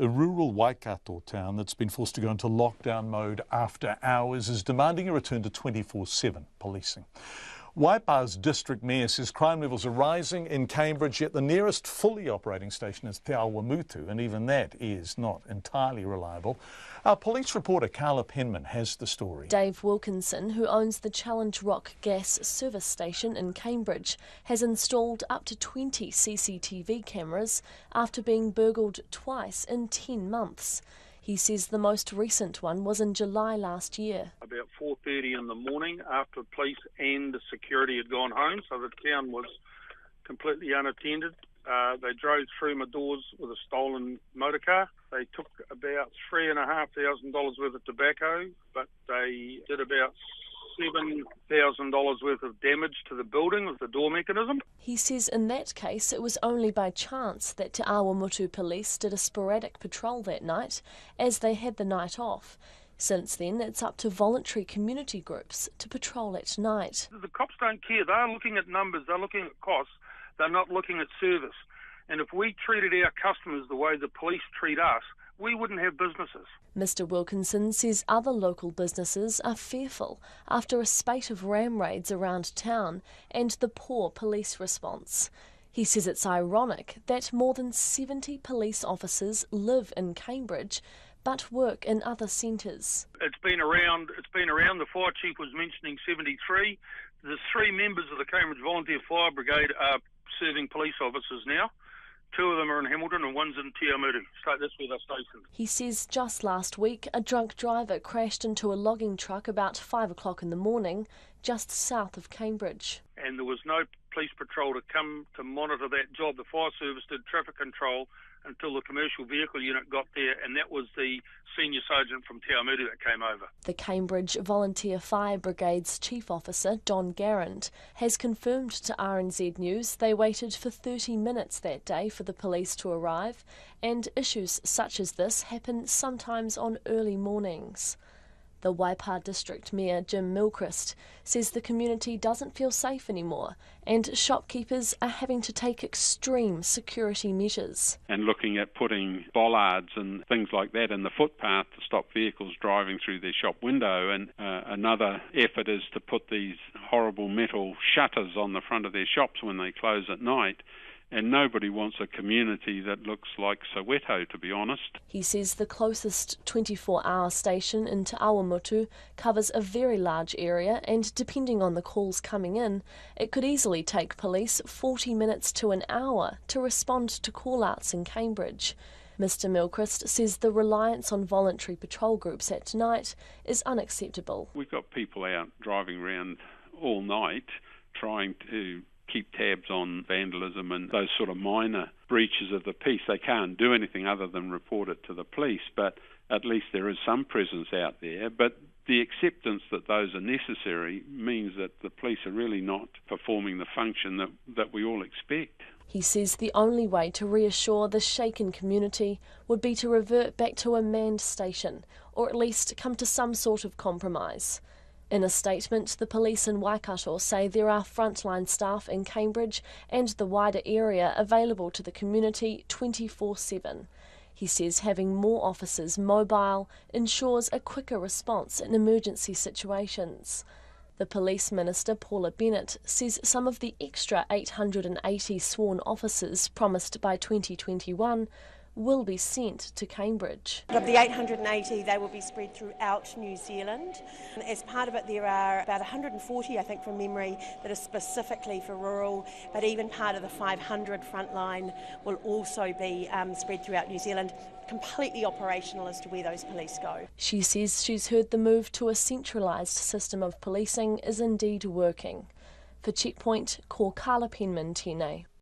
A rural Waikato town that's been forced to go into lockdown mode after hours is demanding a return to 24/7 policing. Waipa's district mayor says crime levels are rising in Cambridge, yet the nearest fully operating station is Te Awamutu, and even that is not entirely reliable. Our police reporter Carla Penman has the story. Dave Wilkinson, who owns the Challenge Rock gas service station in Cambridge, has installed up to 20 CCTV cameras after being burgled twice in 10 months. He says the most recent one was in July last year. About 4:30 in the morning, after police and the security had gone home, so the town was completely unattended. They drove through my doors with a stolen motor car. They took about $3,500 worth of tobacco, but they did about $7,000 worth of damage to the building with the door mechanism. He says in that case it was only by chance that Te Awamutu police did a sporadic patrol that night, as they had the night off. Since then, it's up to voluntary community groups to patrol at night. The cops don't care. They're looking at numbers, they're looking at costs, they're not looking at service. And if we treated our customers the way the police treat us, we wouldn't have businesses. Mr Wilkinson says other local businesses are fearful after a spate of ram raids around town and the poor police response. He says it's ironic that more than 70 police officers live in Cambridge but work in other centres. It's been around. The fire chief was mentioning 73. There's 3 members of the Cambridge Volunteer Fire Brigade are serving police officers now. 2 of them are in Hamilton and one's in Te Awamutu. So that's where they're stationed. He says just last week a drunk driver crashed into a logging truck about 5 o'clock in the morning just south of Cambridge. And there was no police patrol to come to monitor that job. The fire service did traffic control until the commercial vehicle unit got there, and that was the senior sergeant from Te Awamutu that came over. The Cambridge Volunteer Fire Brigade's Chief Officer, Don Garand, has confirmed to RNZ News they waited for 30 minutes that day for the police to arrive, and issues such as this happen sometimes on early mornings. The Waipa District Mayor, Jim Milchrist, says the community doesn't feel safe anymore and shopkeepers are having to take extreme security measures. And looking at putting bollards and things like that in the footpath to stop vehicles driving through their shop window. And another effort is to put these horrible metal shutters on the front of their shops when they close at night. And nobody wants a community that looks like Soweto, to be honest. He says the closest 24-hour station in Te Awamutu covers a very large area, and depending on the calls coming in, it could easily take police 40 minutes to an hour to respond to call-outs in Cambridge. Mr Milchrist says the reliance on voluntary patrol groups at night is unacceptable. We've got people out driving around all night trying to keep tabs on vandalism and those sort of minor breaches of the peace. They can't do anything other than report it to the police, but at least there is some presence out there. But the acceptance that those are necessary means that the police are really not performing the function that we all expect. He says the only way to reassure the shaken community would be to revert back to a manned station, or at least come to some sort of compromise. In a statement, the police in Waikato say there are frontline staff in Cambridge and the wider area available to the community 24/7. He says having more officers mobile ensures a quicker response in emergency situations. The Police Minister, Paula Bennett, says some of the extra 880 sworn officers promised by 2021 will be sent to Cambridge. Of the 880, they will be spread throughout New Zealand. As part of it, there are about 140, I think from memory, that are specifically for rural, but even part of the 500 frontline will also be spread throughout New Zealand, completely operational as to where those police go. She says she's heard the move to a centralised system of policing is indeed working. For Checkpoint, ko Carla Penman tēnei.